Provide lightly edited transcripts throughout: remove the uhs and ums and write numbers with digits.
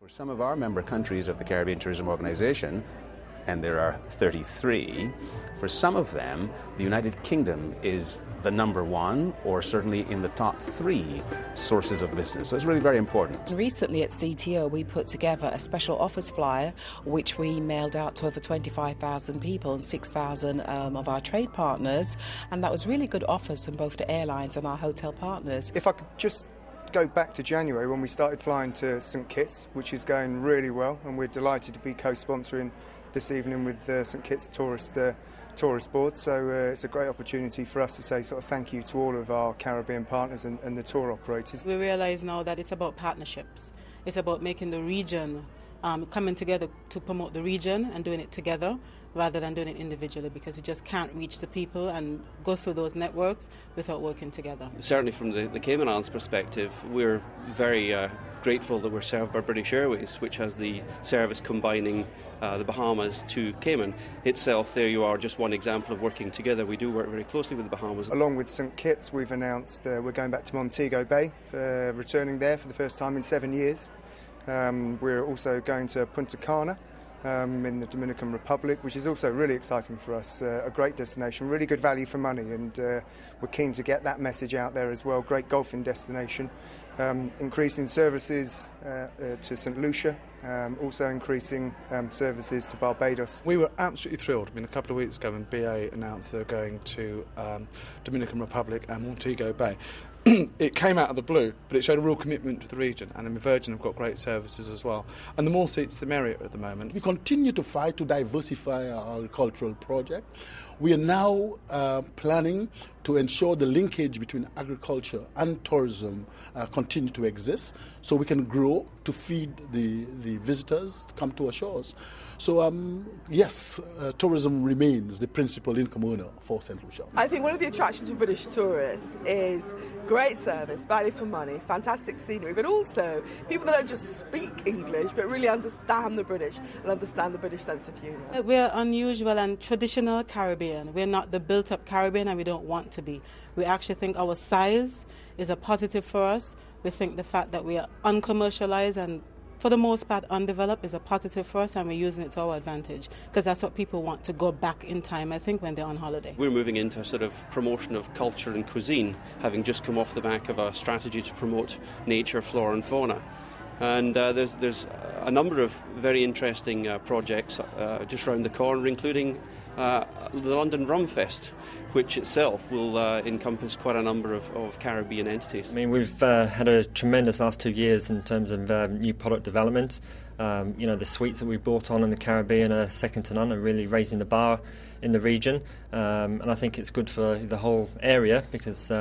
For some of our member countries of the Caribbean Tourism Organization, and there are 33, for some of them, the United Kingdom is the number one, or certainly in the top 3 sources of business. So it's really very important. Recently at CTO, we put together a special offers flyer, which we mailed out to over 25,000 people and 6,000 of our trade partners. And that was really good offers from both the airlines and our hotel partners. If I could just go back to January when we started flying to St Kitts, which is going really well, and we're delighted to be co-sponsoring this evening with St Kitts Tourist Board. So it's a great opportunity for us to say sort of thank you to all of our Caribbean partners and the tour operators. We realise now that it's about partnerships. It's about making the region coming together to promote the region and doing it together rather than doing it individually, because we just can't reach the people and go through those networks without working together. Certainly from the Cayman Islands perspective, we're very grateful that we're served by British Airways, which has the service combining the Bahamas to Cayman itself. There you are, just one example of working together. We do work very closely with the Bahamas. Along with St Kitts, we've announced we're going back to Montego Bay, returning there for the first time in 7 years. We're also going to Punta Cana in the Dominican Republic, which is also really exciting for us. A great destination, really good value for money, and we're keen to get that message out there as well. Great golfing destination. Increasing services to St Lucia, also increasing services to Barbados. We were absolutely thrilled. I mean, a couple of weeks ago when BA announced they're going to Dominican Republic and Montego Bay, it came out of the blue, but it showed a real commitment to the region, and Virgin have got great services as well. And the more seats, the merrier at the moment. We continue to fight to diversify our agricultural project. We are now planning to ensure the linkage between agriculture and tourism continue to exist, so we can grow to feed the visitors to come to our shores. So yes, tourism remains the principal income earner for St Lucia. I think one of the attractions of British tourists is great service, value for money, fantastic scenery, but also people that don't just speak English but really understand the British and understand the British sense of humour. We're unusual and traditional Caribbean. We're not the built-up Caribbean, and we don't want to be. We actually think our size is a positive for us. We think the fact that we are uncommercialised and for the most part undeveloped is a positive for us, and we're using it to our advantage because that's what people want, to go back in time, I think, when they're on holiday. We're moving into a sort of promotion of culture and cuisine, having just come off the back of a strategy to promote nature, flora and fauna. And there's a number of very interesting projects just around the corner, including the London Rum Fest, which itself will encompass quite a number of Caribbean entities. I mean, we've had a tremendous last 2 years in terms of new product development. The suites that we brought on in the Caribbean are second to none, are really raising the bar in the region, and I think it's good for the whole area because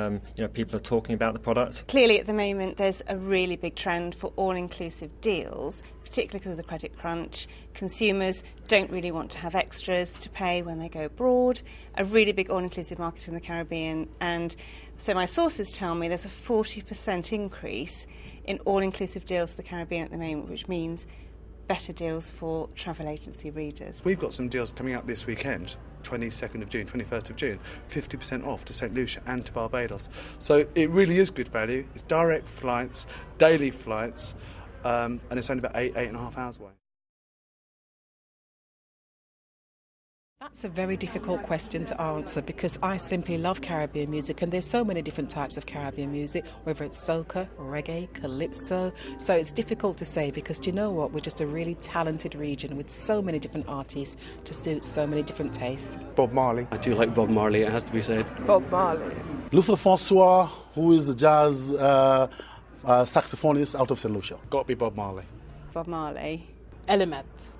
people are talking about the product. Clearly at the moment there's a really big trend for all-inclusive deals, particularly because of the credit crunch. Consumers don't really want to have extras to pay when they go abroad. A really big all-inclusive market in the Caribbean, and so my sources tell me there's a 40% increase in all-inclusive deals to the Caribbean at the moment, which means better deals for travel agency readers. We've got some deals coming up this weekend, 22nd of June, 21st of June, 50% off to St Lucia and to Barbados. So it really is good value. It's direct flights, daily flights, and it's only about 8.5 hours away. That's a very difficult question to answer because I simply love Caribbean music, and there's so many different types of Caribbean music, whether it's soca, reggae, calypso. So it's difficult to say because, do you know what, we're just a really talented region with so many different artists to suit so many different tastes. Bob Marley. I do like Bob Marley, it has to be said. Bob Marley. Luther Francois, who is the jazz saxophonist out of St Lucia. Got to be Bob Marley. Bob Marley. Element.